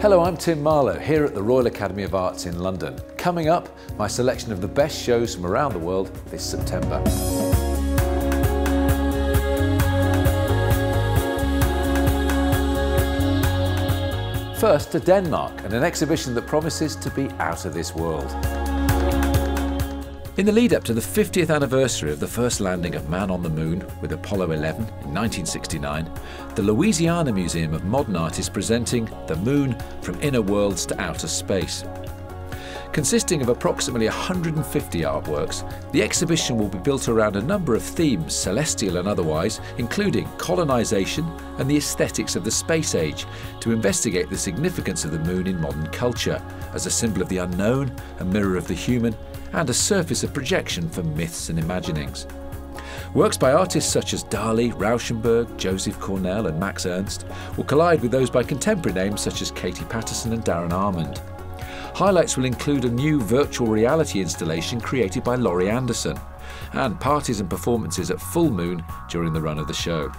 Hello, I'm Tim Marlow here at the Royal Academy of Arts in London. Coming up, my selection of the best shows from around the world this September. First to Denmark and an exhibition that promises to be out of this world. In the lead up to the 50th anniversary of the first landing of man on the moon with Apollo 11 in 1969, the Louisiana Museum of Modern Art is presenting The Moon from Inner Worlds to Outer Space. Consisting of approximately 150 artworks, the exhibition will be built around a number of themes, celestial and otherwise, including colonization and the aesthetics of the space age, to investigate the significance of the moon in modern culture as a symbol of the unknown, a mirror of the human, and a surface of projection for myths and imaginings. Works by artists such as Dali, Rauschenberg, Joseph Cornell and Max Ernst will collide with those by contemporary names such as Katie Patterson and Darren Armand. Highlights will include a new virtual reality installation created by Laurie Anderson, and parties and performances at full moon during the run of the show.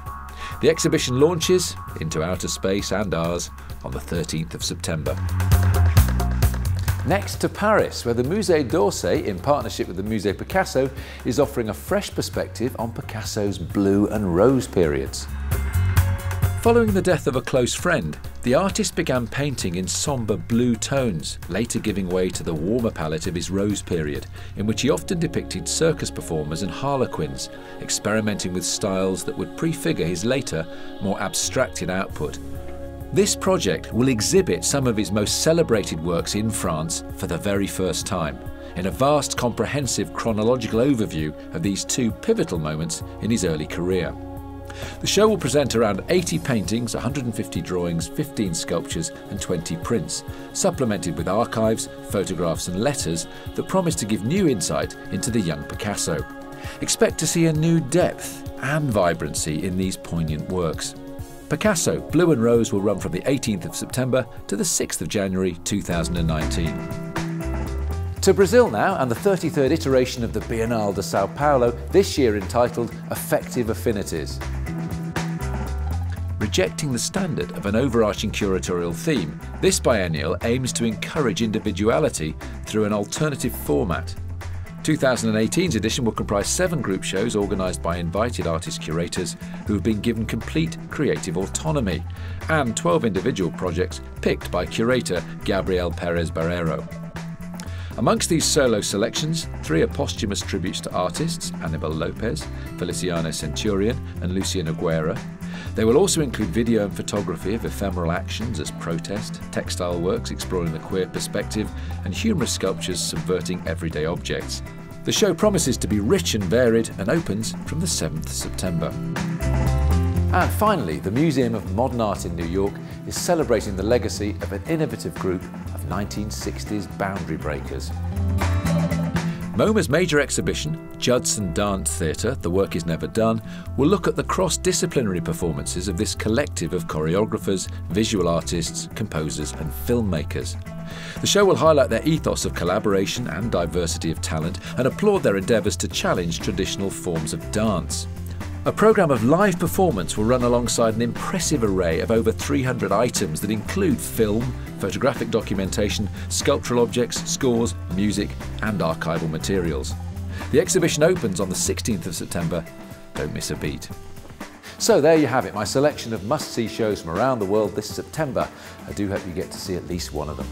The exhibition launches into outer space and ours on the 13th of September. Next to Paris, where the Musée d'Orsay, in partnership with the Musée Picasso, is offering a fresh perspective on Picasso's blue and rose periods. Following the death of a close friend, the artist began painting in sombre blue tones, later giving way to the warmer palette of his rose period, in which he often depicted circus performers and harlequins, experimenting with styles that would prefigure his later, more abstracted output. This project will exhibit some of his most celebrated works in France for the very first time, in a vast, comprehensive chronological overview of these two pivotal moments in his early career. The show will present around 80 paintings, 150 drawings, 15 sculptures and 20 prints, supplemented with archives, photographs and letters that promise to give new insight into the young Picasso. Expect to see a new depth and vibrancy in these poignant works. Picasso, Blue and Rose will run from the 18th of September to the 6th of January 2019. To Brazil now, and the 33rd iteration of the Bienal de São Paulo, this year entitled Affective Affinities. Rejecting the standard of an overarching curatorial theme, this biennial aims to encourage individuality through an alternative format. 2018's edition will comprise 7 group shows organised by invited artist curators who have been given complete creative autonomy, and 12 individual projects picked by curator Gabriel Perez Barreiro. Amongst these solo selections, 3 are posthumous tributes to artists, Anibal Lopez, Feliciano Centurion and Luciana Guerra. They will also include video and photography of ephemeral actions as protest, textile works exploring the queer perspective, and humorous sculptures subverting everyday objects. The show promises to be rich and varied and opens from the 7th September. And finally, the Museum of Modern Art in New York is celebrating the legacy of an innovative group of 1960s boundary breakers. MoMA's major exhibition, Judson Dance Theatre, The Work Is Never Done, will look at the cross-disciplinary performances of this collective of choreographers, visual artists, composers and filmmakers. The show will highlight their ethos of collaboration and diversity of talent and applaud their endeavours to challenge traditional forms of dance. A programme of live performance will run alongside an impressive array of over 300 items that include film, photographic documentation, sculptural objects, scores, music and archival materials. The exhibition opens on the 16th of September. Don't miss a beat. So there you have it, my selection of must-see shows from around the world this September. I do hope you get to see at least one of them.